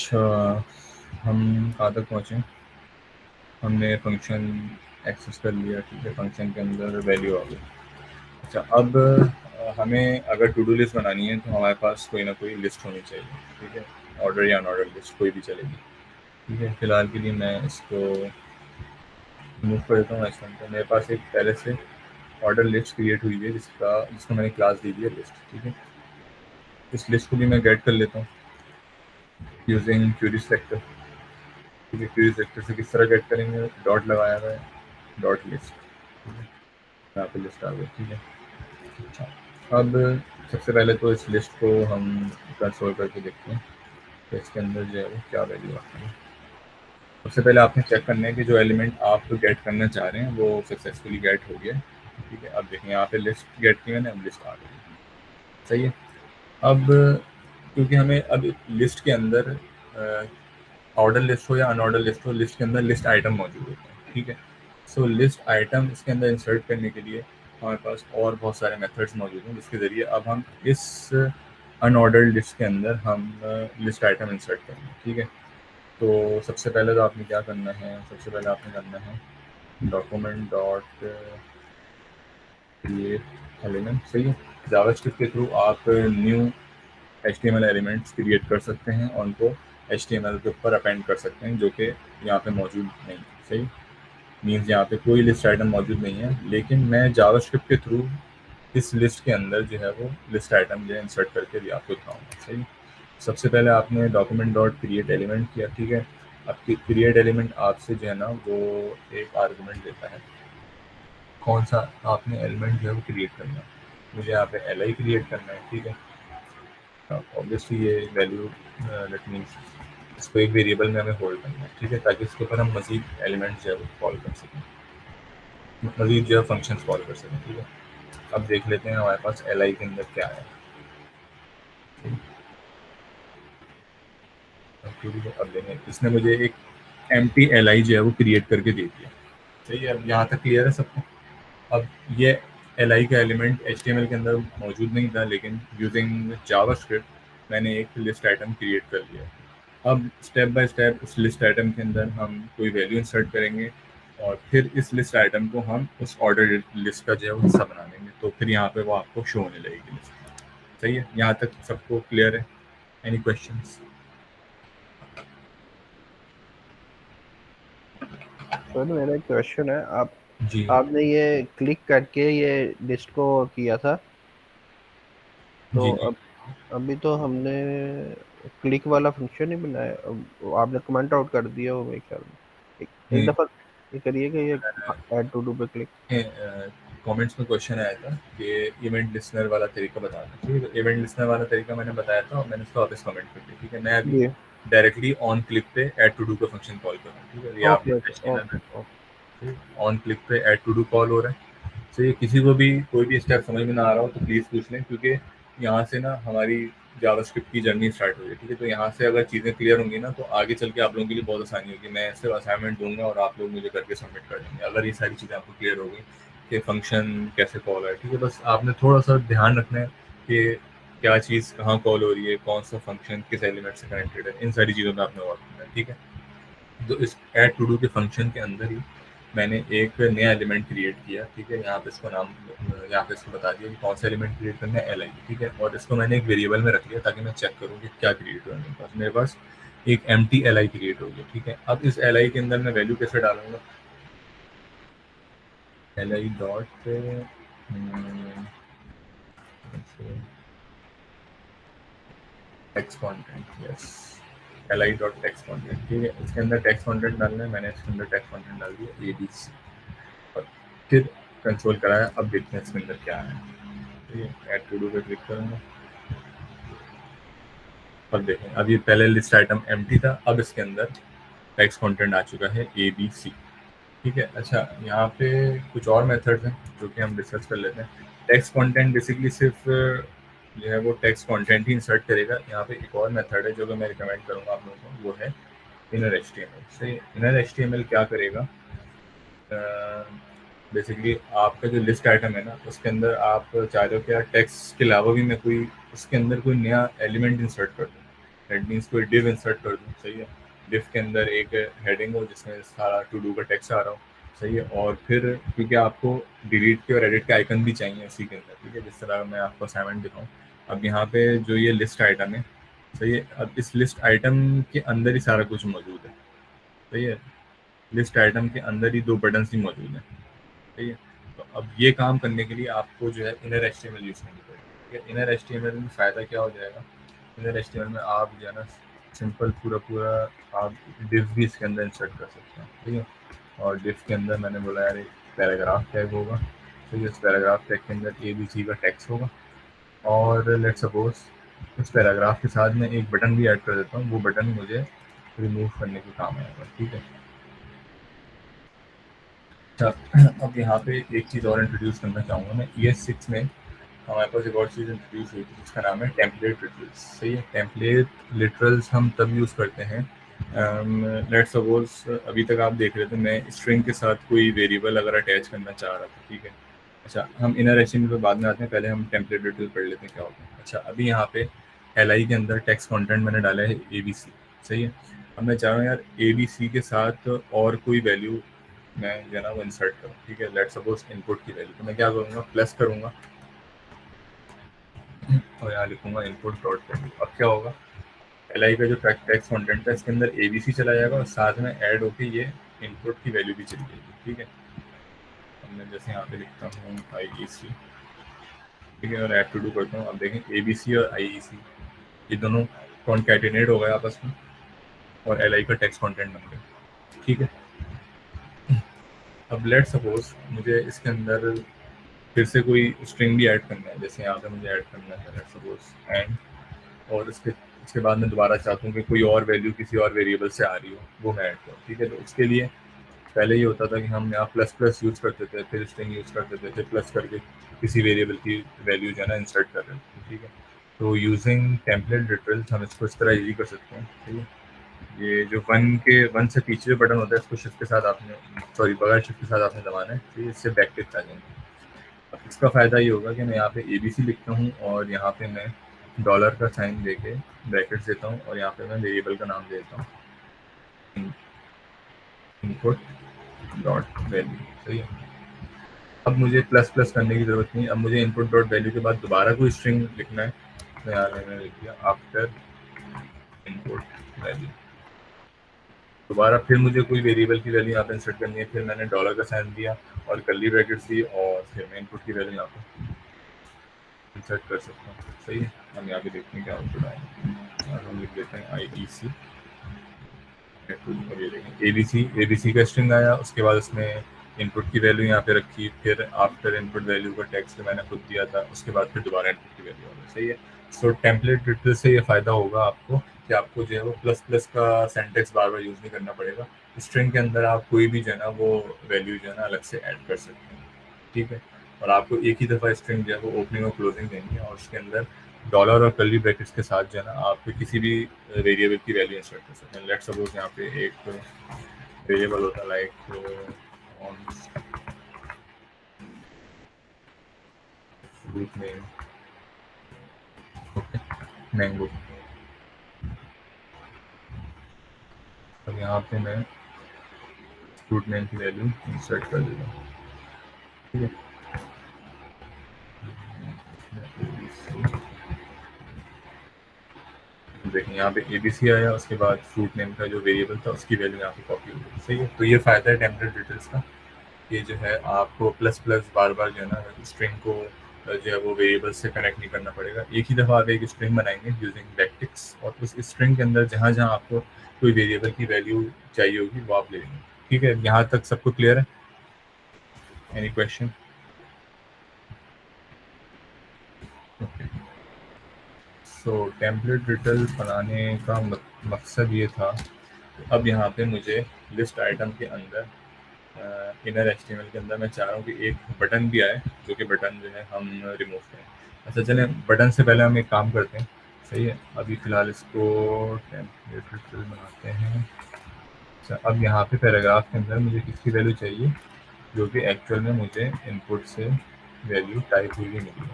अच्छा, हम कहाँ तक पहुँचे? हमने फंक्शन एक्सेस कर लिया, ठीक है। फंक्शन के अंदर वैल्यू आ गई। अच्छा, अब हमें अगर टू डू लिस्ट बनानी है तो हमारे पास कोई ना कोई लिस्ट होनी चाहिए, ठीक है। ऑर्डर या अनऑर्डर लिस्ट कोई भी चलेगी, ठीक है। फिलहाल के लिए मैं इसको रिमूव कर देता हूँ। तो मेरे पास एक पहले से ऑर्डर लिस्ट क्रिएट हुई है जिसको मैंने क्लास दी है लिस्ट, ठीक है। इस लिस्ट को भी मैं गेट कर लेता हूँ यूजिंग क्यूरी सेलेक्टर, ठीक है। क्यूरी सेलेक्टर से किस तरह गेट करेंगे? डॉट लगाया हुआ है, डॉट लिस्ट, यहाँ पे लिस्ट आ गई, ठीक है। अच्छा, अब सबसे पहले तो इस लिस्ट को हम कंसोल करके देखते हैं तो इसके अंदर जो है वो क्या वैल्यू आती है। सबसे पहले आपने चेक करना है कि जो एलिमेंट आप गेट करना चाह रहे हैं वो सक्सेसफुली गेट हो गया, ठीक है। अब देखें यहाँ पे लिस्ट गेट की मैंने, अब लिस्ट आ गई, सही है। अब क्योंकि हमें अब लिस्ट के अंदर ऑर्डर लिस्ट हो या अनऑर्डर लिस्ट हो, लिस्ट के अंदर लिस्ट आइटम मौजूद होते हैं, ठीक है। सो लिस्ट आइटम इसके अंदर इंसर्ट करने के लिए हमारे पास और बहुत सारे मेथड्स मौजूद हैं जिसके ज़रिए अब हम इस अनऑर्डर्ड लिस्ट के अंदर हम लिस्ट आइटम इंसर्ट करेंगे, ठीक है। तो सबसे पहले तो आपने क्या करना है, सबसे पहले आपने करना है डॉक्यूमेंट डॉट क्रिएट एलिमेंट, सही है। जावास्क्रिप्ट के थ्रू आप न्यू HTML एलिमेंट्स क्रिएट कर सकते हैं और उनको HTML के ऊपर अपेंड कर सकते हैं, जो कि यहाँ पे मौजूद नहीं, सही। मीन्स यहाँ पे कोई लिस्ट आइटम मौजूद नहीं है, लेकिन मैं जावास्क्रिप्ट के थ्रू इस लिस्ट के अंदर जो है वो लिस्ट आइटम जो है इंसर्ट करके भी आपको दिखाऊंगा, सही। सबसे पहले आपने डॉक्यूमेंट डॉट क्रिएट एलिमेंट किया, ठीक है। अब क्रिएट एलिमेंट आपसे जो है ना वो एक आर्गूमेंट देता है, कौन सा आपने एलिमेंट जो है वो क्रिएट करना है। मुझे यहाँ पे LI क्रिएट करना है, ठीक है। ऑब्वियसली ये वैल्यू लेट मीन्स इसको एक वेरिएबल में हमें होल्ड करना है, ठीक है, ताकि इसके ऊपर हम मजीद एलिमेंट जो है वो कॉल कर सकें, मजीद जो है फंक्शन कॉल कर सकें, ठीक है। अब देख लेते हैं हमारे पास LI के अंदर क्या है, ठीक है। अब देखें इसने मुझे एक एम्प्टी LI जो है वो क्रिएट करके दे दिया, सही है। अब यहाँ तक क्लियर है सबको? अब ये LI का एलिमेंट HTML के अंदर मौजूद नहीं था, लेकिन यूजिंग जावास्क्रिप्ट मैंने एक लिस्ट आइटम क्रिएट कर लिया। अब स्टेप बाय स्टेप उस लिस्ट आइटम के अंदर हम कोई वैल्यू इंसर्ट करेंगे और फिर इस लिस्ट आइटम को हम उस ऑर्डर लिस्ट का जो है वो हिस्सा बना देंगे, तो फिर यहाँ पे वो आपको शो होने लगेगी लिस्ट, सही है। यहाँ तक सबको क्लियर है? Any questions? सर मेरा एक क्वेश्चन है। जी आपने ये क्लिक करके ये लिस्ट को किया था, तो जी जी। अब अभी तो हमने क्लिक वाला फंक्शन ही बनाया। अब आपने कमेंट आउट कर दिया वो मेरे ख्याल में। एक दफा ये करिएगा, ये ऐड टू डू पे क्लिक। कमेंट्स में क्वेश्चन आया था कि इवेंट लिसनर वाला तरीका बताना, ठीक है। इवेंट लिसनर वाला तरीका मैंने बताया था और मैंने उसको वापस कमेंट कर दिया, ठीक है। मैं अभी जी। डायरेक्टली ऑन क्लिक पे ऐड टू डू का फंक्शन कॉल कर रहा हूँ, ठीक है। ये ओके आपने ओके HTML ओके ओके। में ऑन क्लिक पे ऐड टू डू कॉल हो रहा है। तो ये किसी को भी कोई भी स्टेप समझ में ना आ रहा हो तो प्लीज़ पूछ लें, क्योंकि यहाँ से ना हमारी जावास्क्रिप्ट की जर्नी स्टार्ट हो गई, ठीक है। तो यहाँ से अगर चीज़ें क्लियर होंगी ना तो आगे चल के आप लोगों के लिए बहुत आसानी होगी। मैं सिर्फ असाइनमेंट दूंगा और आप लोग मुझे करके सबमिट कर देंगे अगर ये सारी चीज़ें आपको क्लियर हो गई कि फंक्शन कैसे कॉल है, ठीक है। बस आपने थोड़ा सा ध्यान रखना है कि क्या चीज़ कहाँ कॉल हो रही है, कौन सा फंक्शन किस एलिमेंट से कनेक्टेड है, इन सारी चीज़ों में आपने वर्क करना है, ठीक है। तो इस ऐड टू डू के फंक्शन के अंदर ही मैंने एक नया एलिमेंट क्रिएट किया, ठीक है। यहाँ पे इसको नाम, यहाँ पे इसको बता दिया कि कौन सा एलिमेंट क्रिएट करना है, LI, ठीक है। और इसको मैंने एक वेरिएबल में रख लिया ताकि मैं चेक करूँ कि क्या क्रिएट हुआ मेरे पास एक एम्प्टी LI क्रिएट हो गया, ठीक है। अब इस LI के अंदर मैं वैल्यू कैसे डालूंगा? LI dot text content, yes, LI dot text content, ठीक है। इसके अंदर टेक्स्ट कंटेंट डालना है, मैंने इसके अंदर टेक्स्ट कंटेंट डाल दिया ABC और फिर कंट्रोल कराया। अब देखते हैं इसके अंदर क्या है, ठीक है। ऐड टू डू पे क्लिक करूँगा और देखें अब ये पहले लिस्ट आइटम एम्प्टी था, अब इसके अंदर टेक्स्ट कंटेंट आ चुका है ABC, ठीक है। अच्छा, यहाँ पे कुछ और मेथड्स हैं जो कि हम डिस्कस कर लेते हैं। टेक्स्ट कंटेंट बेसिकली सिर्फ जो है वो टेक्स्ट कंटेंट ही इंसर्ट करेगा। यहाँ पे एक और मेथड है जो कि मैं रिकमेंड करूँगा आप लोगों को, वो है इनर HTML से। इनर HTML क्या करेगा? बेसिकली आपका जो लिस्ट आइटम है ना उसके अंदर आप चाह रहे हो कि यार टेक्स्ट के अलावा भी मैं कोई उसके अंदर कोई नया एलिमेंट इंसर्ट कर दूँ। दैट मीन्स कोई डिव इंसर्ट कर दूँ, सही है। डिव के अंदर एक हेडिंग हो जिसमें सारा टू डू का टेक्स्ट आ रहा हो, सही है। और फिर क्योंकि आपको डिलीट के और एडिट के आइकन भी चाहिए इसी के अंदर, ठीक है, जिस तरह मैं आपको असाइनमेंट दिखाऊँ। अब यहाँ पे जो ये लिस्ट आइटम है, सही है, अब इस लिस्ट आइटम के अंदर ही सारा कुछ मौजूद है, सही है। लिस्ट आइटम के अंदर ही 2 बटन्स ही मौजूद हैं, सही है। तो अब ये काम करने के लिए आपको जो है इनर एचटीएमएल यूज़ करनी पड़ेगी, ठीक है। इनर एचटीएमएल में फ़ायदा क्या हो जाएगा, इनर एचटीएमएल में आप जो है ना सिंपल पूरा आप डिव भी इसके अंदर इंसर्ट कर सकते हैं, ठीक है। और डिव के अंदर मैंने बोला यार एक पैराग्राफ टैग होगा, तो इस पैराग्राफ टैग के अंदर ABC का टेक्स्ट होगा। और लेट्स सपोज इस पैराग्राफ के साथ मैं एक बटन भी ऐड कर देता हूँ, वो बटन मुझे रिमूव करने के काम आएगा, ठीक है। अच्छा, अब यहाँ पे एक चीज़ और इंट्रोड्यूस करना चाहूँगा मैं। ES6 में हमारे पास एक और चीज़ इंट्रोड्यूस हुई थी जिसका नाम है टेम्पलेट लिटरल्स, सही है। टेम्पलेट लिटरल्स हम तब यूज़ करते हैं, लेट्स सपोज अभी तक आप देख रहे थे मैं स्ट्रिंग के साथ कोई वेरिएबल अगर अटैच करना चाह रहा था, ठीक है। अच्छा, हम इनर एचटीएमएल पे बाद में आते हैं, पहले हम टेम्पलेट लिटरल पढ़ लेते हैं क्या होता है। अच्छा, अभी यहाँ पे LI के अंदर टेक्स्ट कंटेंट मैंने डाला है ABC, सही है। अब मैं चाह रहा हूँ यार ABC के साथ और कोई वैल्यू मैं जो है ना वो इंसर्ट करूँ, ठीक है। लेट्स सपोज इनपुट की वैल्यू, तो मैं क्या करूँगा, प्लस करूँगा और यहाँ लिखूंगा इनपुट डॉट वैल्यू। अब क्या होगा, LI का जो टेक्स्ट कंटेंट है इसके अंदर ABC चला जाएगा और साथ में ऐड होके ये इनपुट की वैल्यू भी चली जाएगी, ठीक है। अब मैं जैसे यहाँ पे लिखता हूँ IEC, ठीक है, और ऐड टू डू करता हूँ। अब देखें ABC और IEC ये दोनों कॉन्कैटिनेट हो गए आपस में और LI का टेक्स्ट कंटेंट बन गया, ठीक है। अब लेट सपोज मुझे इसके अंदर फिर से कोई स्ट्रिंग भी ऐड करना है, जैसे यहाँ पे मुझे ऐड करना है लेट सपोज एंड, और इसके बाद मैं दोबारा चाहता हूँ कि कोई और वैल्यू किसी और वेरिएबल से आ रही हो, वो मैं ऐड करूँ, ठीक है। तो उसके लिए पहले ये होता था कि हम यहाँ प्लस प्लस यूज़ करते थे, फिर स्ट्रिंग यूज़ करते थे, फिर प्लस करके किसी वेरिएबल की वैल्यू जो है ना इंसर्ट कर रहे थे, ठीक है। तो यूजिंग टेम्पलेट लिटरल्स हम इसको इस तरह ईजी कर सकते हैं, ठीक है। ये जो वन से पीछे जो बटन होता है इसको शिफ्ट के साथ आपने बगैर शिफ्ट के साथ आपने दबाना है, ठीक है, इससे बैक टिक आ जाएंगे। अब इसका फ़ायदा ये होगा कि मैं यहाँ पे ABC लिखता हूँ और यहाँ पे मैं डॉलर का साइन देके ब्रैकेट्स देता हूँ और यहाँ पे मैं वेरिएबल का नाम देता हूँ इनपुट डॉट वैल्यू, सही है। अब मुझे प्लस प्लस करने की ज़रूरत नहीं, अब मुझे इनपुट डॉट वैल्यू के बाद दोबारा कोई स्ट्रिंग लिखना है, तो यहाँ मैंने लिख दिया आफ्टर इनपुट वैल्यू। दोबारा फिर मुझे कोई वेरिएबल की वैल्यू यहाँ पे इंसर्ट करनी है, फिर मैंने डॉलर का साइन दिया और कर्ली ब्रैकेट्स दी और फिर मैं इनपुट की वैल्यू यहाँ पे इंसर्ट कर सकता हूँ, सही है। हम यहाँ पे देखते हैं क्या आउटपुट आएगा और हम लिख देते हैं IEC और ये देखें ABC का स्ट्रिंग आया, उसके बाद उसमें इनपुट की वैल्यू यहाँ पे रखी, फिर आफ्टर इनपुट वैल्यू का टेक्स्ट मैंने खुद दिया था, उसके बाद फिर दोबारा इनपुट की वैल्यू आ गई, सही है। सो टेम्पलेट लिटरल से ये फ़ायदा होगा आपको कि आपको जो है वो प्लस प्लस का सेंटेक्स बार बार यूज़ नहीं करना पड़ेगा। स्ट्रिंग के अंदर आप कोई भी जो है ना वो वैल्यू जो है ना अलग से ऐड कर सकते हैं, ठीक है। और आपको एक ही दफ़ा स्ट्रिंग जो है वो ओपनिंग और क्लोजिंग देंगे और उसके अंदर डॉलर और कर्ली ब्रैकेट्स के साथ जो है ना आप किसी भी वेरिएबल की वैल्यू इंसर्ट कर सकते हैं। लेट्स सपोज यहाँ पे एक वेरिएबल होता है like on fruit name, okay, mango. अब यहाँ पे मैं फ्रूट नेम की वैल्यू इंसर्ट कर देता हूँ, ठीक है। देखिए यहाँ पे ABC आया, उसके बाद फ्रूट नेम का जो वेरिएबल था उसकी वैल्यू यहाँ पे कॉपी हो गई, सही है। तो ये फ़ायदा है टेम्पलेट डिटेल्स का, ये जो है आपको प्लस प्लस बार बार जो है ना स्ट्रिंग को जो है वो वेरिएबल से कनेक्ट नहीं करना पड़ेगा। एक ही दफ़ा आप एक स्ट्रिंग बनाएंगे यूजिंग बैकटिक्स और उस स्ट्रिंग के अंदर जहाँ जहाँ आपको कोई वेरिएबल की वैल्यू चाहिए होगी वो आप ले लेंगे, ठीक है। यहाँ तक सबको क्लियर है? Any question? ओके, सो टेम्पलेट डिटेल बनाने का मकसद ये था। अब यहाँ पे मुझे लिस्ट आइटम के अंदर इनर HTML के अंदर मैं चाह रहा हूँ कि एक बटन भी आए, जो कि बटन जो है हम रिमूव करें। अच्छा चलें, बटन से पहले हम एक काम करते हैं, सही है। अभी फ़िलहाल इसको टेम्पलेट बनाते हैं। अच्छा, अब यहाँ पे पैराग्राफ के अंदर मुझे किसकी वैल्यू चाहिए, जो कि एक्चुअल में मुझे इनपुट से वैल्यू टाइप हुई मिली है,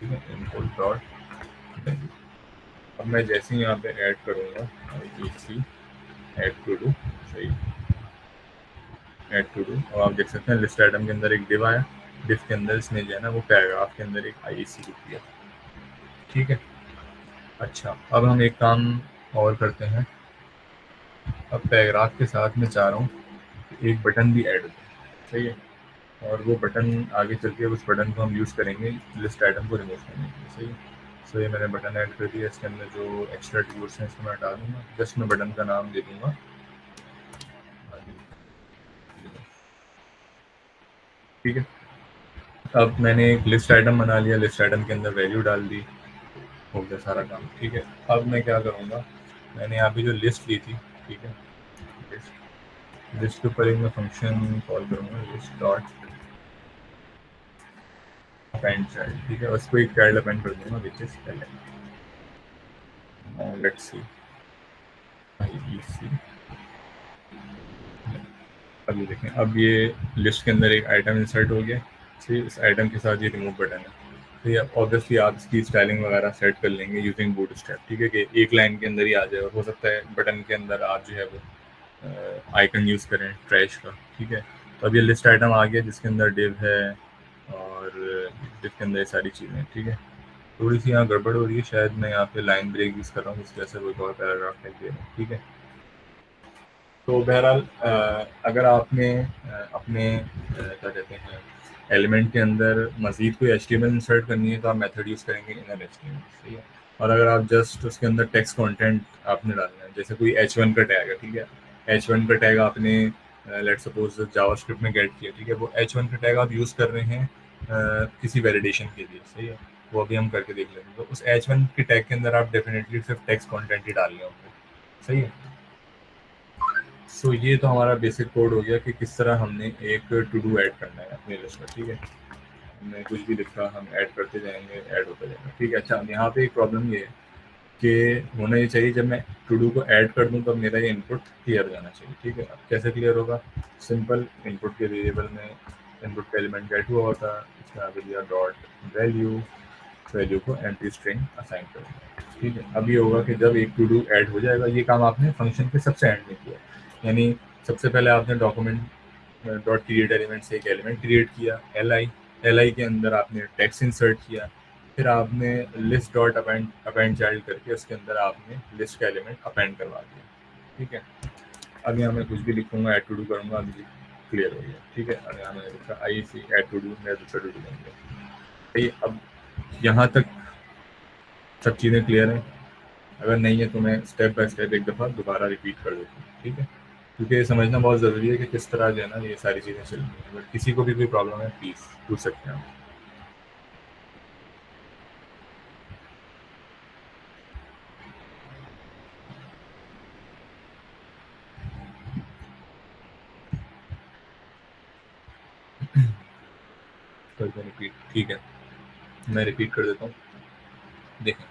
ठीक है। इनपुट डॉट वैल्यू, अब मैं जैसे ही यहाँ पे ऐड करूँगा ईसी ऐड टू डू, सही, ऐड टू डू, और आप देख सकते हैं लिस्ट आइटम के अंदर एक डिव आया, डिव के अंदर इसने जो है ना वो पैराग्राफ के अंदर एक आईसी लिख दिया। ठीक है, अच्छा अब हम एक काम और करते हैं। अब पैराग्राफ के साथ मैं चाह रहा हूँ कि एक बटन भी ऐड हो, सही है, और वो बटन आगे चल के उस बटन को हम यूज़ करेंगे लिस्ट आइटम को रिमूव करने के लिए, सही है। सो ये मैंने बटन ऐड कर दिया, इसके अंदर जो एक्स्ट्रा टूल्स हैं इसको मैं हटा दूँगा, जस्ट मैं बटन का नाम दे दूँगा, ठीक है। अब मैंने एक लिस्ट आइटम बना लिया, लिस्ट आइटम के अंदर वैल्यू डाल दी, हो गया सारा काम, ठीक है। अब मैं क्या करूँगा, मैंने यहाँ पे जो लिस्ट ली थी, ठीक है, लिस्ट के ऊपर एक मैं फंक्शन कॉल करूँगा, लिस्ट डॉट अपेंड चाइल्ड, ठीक है, उसको एक चाइल्ड अपेंड कर दूँगा which is Alex. Let's see IEC, अब ये देखें, अब ये लिस्ट के अंदर एक आइटम इंसर्ट हो गया, ठीक, इस आइटम के साथ ये रिमूव बटन है, तो ये ऑब्वियसली आप इसकी स्टाइलिंग वगैरह सेट कर लेंगे यूजिंग बूटस्ट्रैप, ठीक है, कि एक लाइन के अंदर ही आ जाए, और हो सकता है बटन के अंदर आप जो है वो आइकन यूज़ करें ट्रैश का, ठीक है। तो अब ये लिस्ट आइटम आ गया जिसके अंदर डिव है और डिव के अंदर ये सारी चीज़ें, ठीक है। थोड़ी सी यहाँ गड़बड़ हो रही है, शायद मैं यहाँ पे लाइन ब्रेक यूज़ कर रहा हूँ, इस वजह से वो एक और पैराग्राफ लिख दे रहा हूँ, ठीक है। तो बहरहाल अगर आपने अपने क्या कहते हैं एलिमेंट के अंदर मज़ीद कोई HTML इंसर्ट करनी है तो आप मेथड यूज़ करेंगे इनर HTML, सही है। और अगर आप जस्ट उसके अंदर टेक्स्ट कंटेंट आपने डालना है, जैसे कोई H1 का टैग है, ठीक है, H1 का टैग आपने लेट सपोज जावास्क्रिप्ट में गेट किया, ठीक है, वो H1 का टैग आप यूज़ कर रहे हैं किसी वैलिडेशन के लिए, सही है, वो अभी हम करके देख लेंगे। तो उस H1 के टैग के अंदर आप डेफिनेटली सिर्फ टेक्स्ट कंटेंट ही डालने होंगे, सही है। सो ये तो हमारा बेसिक कोड हो गया कि किस तरह हमने एक टू डू ऐड करना है अपनी लिस्ट में, ठीक है। हमने कुछ भी लिखा, हम ऐड करते जाएंगे, ऐड होता जाएगा, ठीक है। अच्छा, यहाँ पे एक प्रॉब्लम ये है कि होना ये चाहिए जब मैं टू डू को ऐड कर दूँ तब मेरा ये इनपुट क्लियर हो जाना चाहिए, ठीक है। अब कैसे क्लियर होगा, सिंपल, इनपुट के वेरिएबल में इनपुट का एलिमेंट गेट हुआ होता है, इसमें आगे दिया डॉट वैल्यू, वैल्यू को एम्प्टी स्ट्रिंग असाइन कर दिया, ठीक है। अब ये होगा कि जब एक टू डू ऐड हो जाएगा, ये काम आपने फंक्शन के सबसे एंड में किया, यानी सबसे पहले आपने डॉक्यूमेंट डॉट क्रिएट एलिमेंट से एक एलिमेंट क्रिएट किया, एल आई के अंदर आपने टेक्स्ट इंसर्ट किया, फिर आपने लिस्ट डॉट अपेंड चाइल्ड करके उसके अंदर आपने लिस्ट का एलिमेंट अपेंड करवा दिया, ठीक है। अब यहाँ मैं कुछ भी लिखूंगा, ऐड टू डू करूँगा, अभी क्लियर हो गया, ठीक है। अब यहाँ मैंने लिखा IEC ऐड टू डू, मैं दूसरा टू डू लेंगे। अब यहाँ तक सब चीज़ें क्लियर हैं, अगर नहीं है तो मैं स्टेप बाय स्टेप एक दफ़ा दोबारा रिपीट कर देता हूँ, ठीक है, क्योंकि ये समझना बहुत ज़रूरी है कि किस तरह जो है ना ये सारी चीज़ें चल रही हैं। अगर किसी को भी कोई प्रॉब्लम है प्लीज़ पूछ सकते हैं आप। करते हैं रिपीट, ठीक है, मैं रिपीट कर देता हूँ। देखें,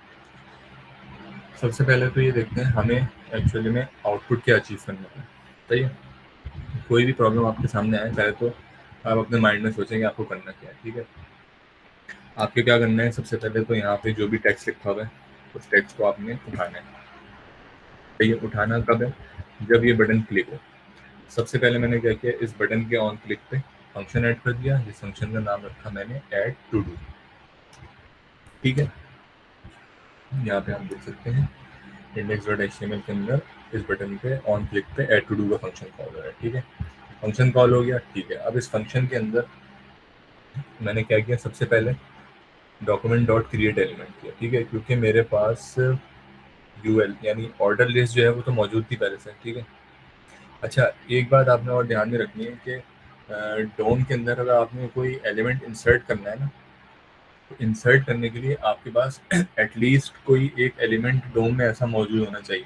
सबसे पहले तो ये देखते हैं हमें एक्चुअली में आउटपुट क्या अचीव करना है, सही है। कोई भी प्रॉब्लम आपके सामने आए, पहले तो आप अपने माइंड में सोचेंगे आपको करना क्या है, ठीक है। आपके क्या करना है, सबसे पहले तो यहाँ पे जो भी टेक्स्ट लिखा हुआ है उस टेक्स्ट को आपने उठाना है, तो ये उठाना कब है, जब ये बटन क्लिक हो। सबसे पहले मैंने क्या किया, इस बटन के ऑन क्लिक पे फंक्शन ऐड कर दिया, जिस फंक्शन का नाम रखा मैंने ऐड टू डू, ठीक है। यहाँ पे आप देख सकते हैं index.html के अंदर इस बटन पे ऑन क्लिक पे ऐड टू डू का फंक्शन कॉल हो रहा है, ठीक है। फंक्शन कॉल हो गया, ठीक है। अब इस फंक्शन के अंदर मैंने क्या किया, सबसे पहले डॉक्यूमेंट डॉट क्रिएट एलिमेंट किया, ठीक है, क्योंकि मेरे पास यूएल यानी ऑर्डर लिस्ट जो है वो तो मौजूद थी पहले से, ठीक है। अच्छा, एक बात आपने और ध्यान में रखनी है कि डोम के अंदर अगर आपने कोई एलिमेंट इंसर्ट करना है ना, तो इंसर्ट करने के लिए आपके पास एटलीस्ट कोई एक एलिमेंट डोम में ऐसा मौजूद होना चाहिए,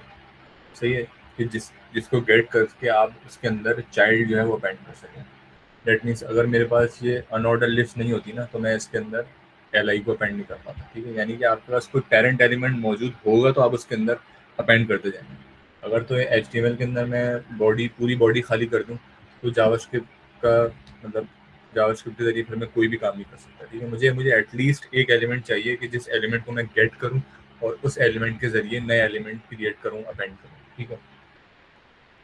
सही है, कि जिसको गेट करके आप उसके अंदर चाइल्ड जो है वो अपेंड कर सकें। दैट मीन्स अगर मेरे पास ये अनऑर्डर लिस्ट नहीं होती ना तो मैं इसके अंदर LI को अपेंड नहीं कर पाता, ठीक है। यानी कि आपके पास कोई पेरेंट एलिमेंट मौजूद होगा तो आप उसके अंदर अपेंड करते जाएंगे। अगर तो ये HTML के अंदर मैं पूरी बॉडी खाली कर दूं तो जावास्क्रिप्ट का मतलब जावास्क्रिप्ट के जरिए फिर मैं कोई भी काम नहीं कर सकता, ठीक है। मुझे एटलीस्ट एक एलिमेंट चाहिए कि जिस एलिमेंट को मैं गेट करूं और उस एलिमेंट के जरिए नए एलिमेंट क्रिएट करूँ, अपेंड करूँ, ठीक है।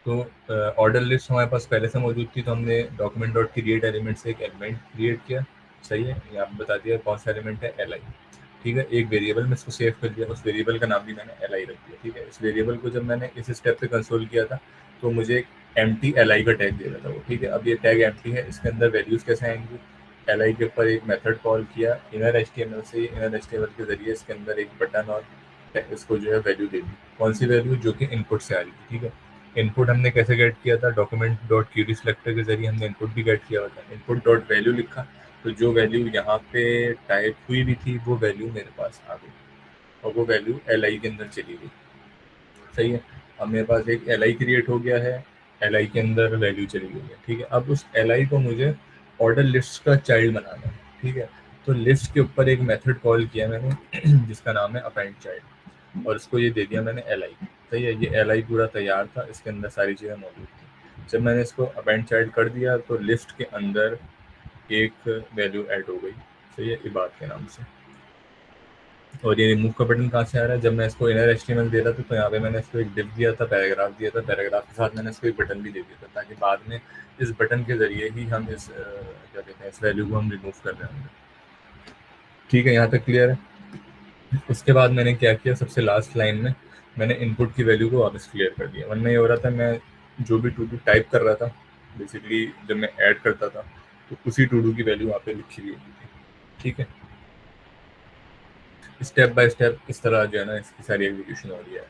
तो ऑर्डर लिस्ट हमारे पास पहले से मौजूद थी, तो हमने डॉक्यूमेंट डॉट क्रिएट एलिमेंट से एक एलिमेंट क्रिएट किया, सही है। ये आपने बता दिया कौन सा एलिमेंट है, एल आई, ठीक है। एक वेरिएबल में इसको सेव कर दिया, उस वेरिएबल का नाम भी मैंने एल आई रख दिया, ठीक है। इस वेरिएबल को जब मैंने इस स्टेप पे कंसोल किया था तो मुझे एक एम्प्टी एल आई का टैग दे रहा था वो, ठीक है। अब ये टैग एम्प्टी है, इसके अंदर वैल्यूज कैसे आएंगी, एल आई के ऊपर एक मेथड कॉल किया inner H T M L से, inner H T M L के जरिए इसके अंदर एक बटन और इसको जो है वैल्यू दे दी, कौन सी वैल्यू, जो कि इनपुट से आ रही थी, ठीक है। इनपुट हमने कैसे गेट किया था, डॉक्यूमेंट डॉट क्यूरी सिलेक्टर के जरिए हमने इनपुट भी गेट किया हुआ था। इनपुट डॉट वैल्यू लिखा तो जो वैल्यू यहाँ पे टाइप हुई भी थी वो वैल्यू मेरे पास आ गई, और वो वैल्यू एल आई के अंदर चली गई, सही है। अब मेरे पास एक एल आई क्रिएट हो गया है, एल आई के अंदर वैल्यू चली गई है, ठीक है। अब उस एल आई को मुझे ऑर्डर लिस्ट का चाइल्ड बनाना है, ठीक है। तो लिस्ट के ऊपर एक मेथड कॉल किया मैंने जिसका नाम है अपेंड चाइल्ड, और इसको ये दे दिया मैंने एल आई, सही है। ये एल आई पूरा तैयार था, इसके अंदर सारी चीज़ें मौजूद थी। जब मैंने इसको अपेंड चाइल्ड कर दिया तो लिस्ट के अंदर एक वैल्यू ऐड हो गई, सही है, इबाद के नाम से। और ये रिमूव का बटन कहाँ से आ रहा है, जब मैं इसको इनर एचटीएमएल दे रहा था तो यहाँ पे मैंने इसको एक डिव दिया था, पैराग्राफ दिया था, पैराग्राफ के साथ मैंने इसको एक बटन भी दे दिया था, ताकि बाद में इस बटन के जरिए ही हम इस क्या कहते हैं, इस वैल्यू को हम रिमूव कर रहे होंगे, ठीक है। यहाँ तक क्लियर है। उसके बाद मैंने क्या किया, सबसे लास्ट लाइन में मैंने इनपुट की वैल्यू को वापस क्लियर कर दिया। वरना ये हो रहा था, मैं जो भी टू डू टाइप कर रहा था बेसिकली जब मैं ऐड करता था तो उसी टू डू की वैल्यू वहाँ पे लिखी हुई होती थी, ठीक है। स्टेप बाय स्टेप इस तरह जो है ना इसकी सारी एग्जीक्यूशन हो रही है।